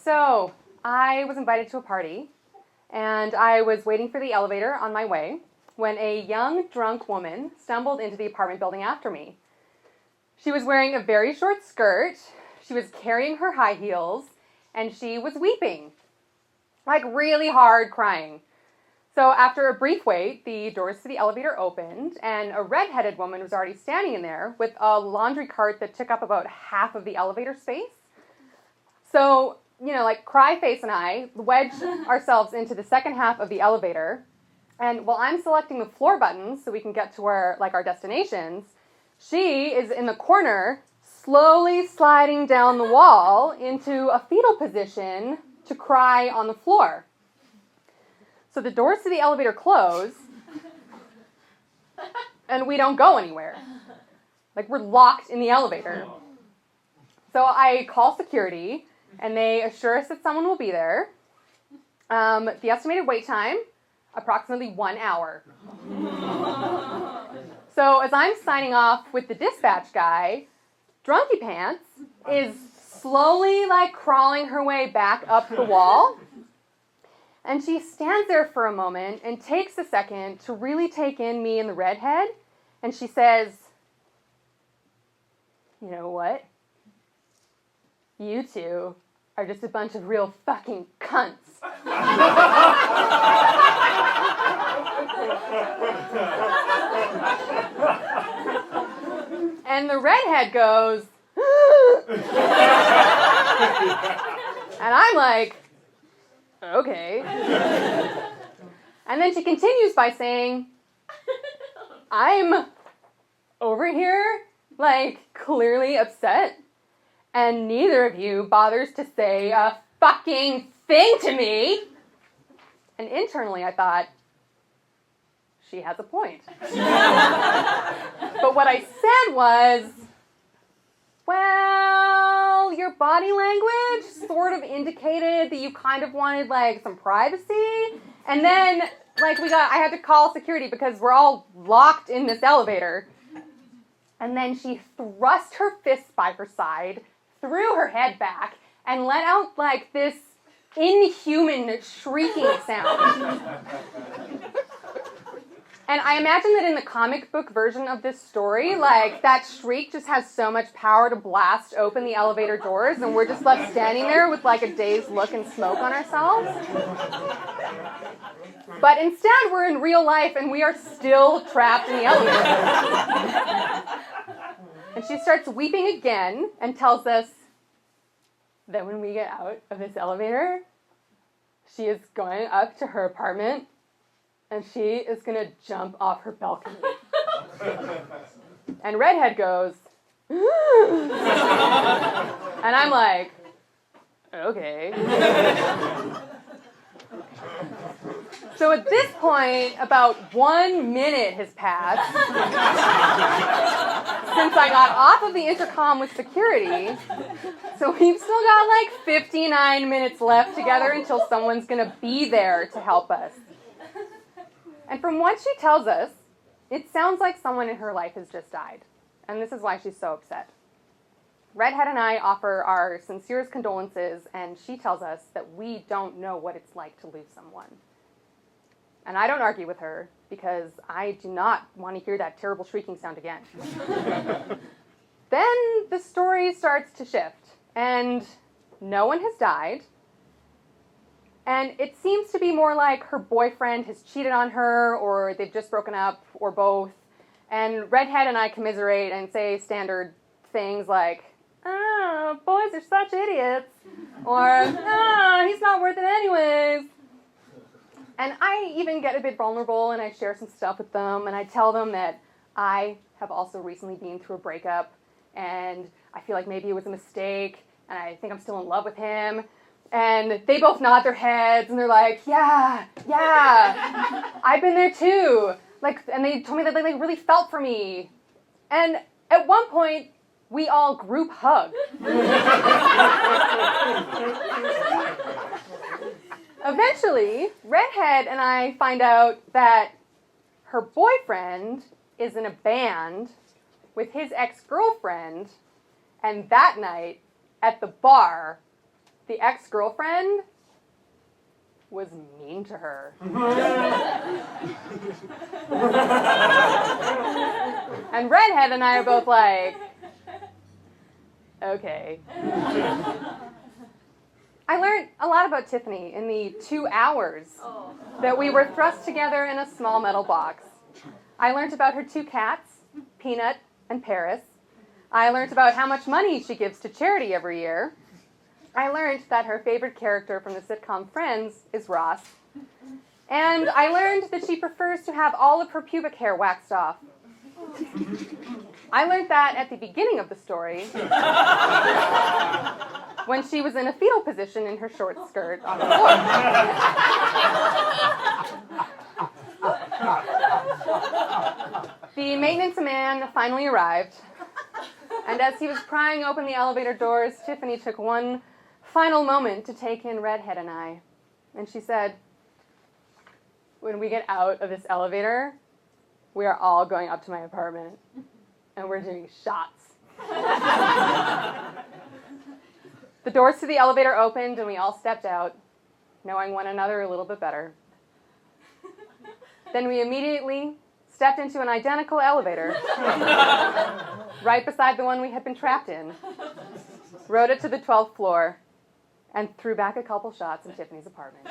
So I was invited to a party, and I was waiting for the elevator on my way when a young, drunk woman stumbled into the apartment building after me. She was wearing a very short skirt, she was carrying her high heels, and she was weeping, like really hard crying. So after a brief wait, the doors to the elevator opened, and a red-headed woman was already standing in there with a laundry cart that took up about half of the elevator space. So, Cry Face and I wedge ourselves into the second half of the elevator, and while I'm selecting the floor buttons so we can get to our destinations, she is in the corner, slowly sliding down the wall into a fetal position to cry on the floor. So the doors to the elevator close, and we don't go anywhere. We're locked in the elevator. So I call security, and they assure us that someone will be there. The estimated wait time, approximately 1 hour. So as I'm signing off with the dispatch guy, Drunky Pants is slowly crawling her way back up the wall. And she stands there for a moment and takes a second to really take in me and the redhead. And she says, "You know what? You two are just a bunch of real fucking cunts." And the redhead goes, and I'm like, okay. And then she continues by saying, "I'm over here, clearly upset, and neither of you bothers to say a fucking thing to me." And internally I thought, she has a point. But what I said was, well, your body language sort of indicated that you kind of wanted, some privacy. And then, I had to call security because we're all locked in this elevator. And then she thrust her fists by her side, threw her head back, and let out, this inhuman shrieking sound. And I imagine that in the comic book version of this story, that shriek just has so much power to blast open the elevator doors, and we're just left standing there with, a dazed look and smoke on ourselves. But instead, we're in real life, and we are still trapped in the elevator. And she starts weeping again and tells us that when we get out of this elevator, she is going up to her apartment, and she is going to jump off her balcony. And Redhead goes, and I'm like, okay. So at this point, about 1 minute has passed since I got off of the intercom with security. So we've still got 59 minutes left together until someone's going to be there to help us. And from what she tells us, it sounds like someone in her life has just died. And this is why she's so upset. Redhead and I offer our sincerest condolences, and she tells us that we don't know what it's like to lose someone. And I don't argue with her, because I do not want to hear that terrible shrieking sound again. Then the story starts to shift, and no one has died. And it seems to be more like her boyfriend has cheated on her, or they've just broken up, or both. And Redhead and I commiserate and say standard things like, "Oh, boys are such idiots," or, "Oh, he's not worth it anyways." And I even get a bit vulnerable, and I share some stuff with them, and I tell them that I have also recently been through a breakup, and I feel like maybe it was a mistake, and I think I'm still in love with him. And they both nod their heads, and they're like, yeah, I've been there too. And they told me that they really felt for me. And at one point, we all group hugged. Eventually, Redhead and I find out that her boyfriend is in a band with his ex-girlfriend, and that night, at the bar, The ex-girlfriend was mean to her. And Redhead and I are both like, okay. I learned a lot about Tiffany in the 2 hours that we were thrust together in a small metal box. I learned about her 2 cats, Peanut and Paris. I learned about how much money she gives to charity every year. I learned that her favorite character from the sitcom Friends is Ross. And I learned that she prefers to have all of her pubic hair waxed off. I learned that at the beginning of the story, when she was in a fetal position in her short skirt on the floor. The maintenance man finally arrived, and as he was prying open the elevator doors, Tiffany took one final moment to take in Redhead and I. And she said, when we get out of this elevator, we are all going up to my apartment, and we're doing shots. The doors to the elevator opened, and we all stepped out, knowing one another a little bit better. Then we immediately stepped into an identical elevator, right beside the one we had been trapped in, rode it to the 12th floor, and threw back a couple shots in Tiffany's apartment.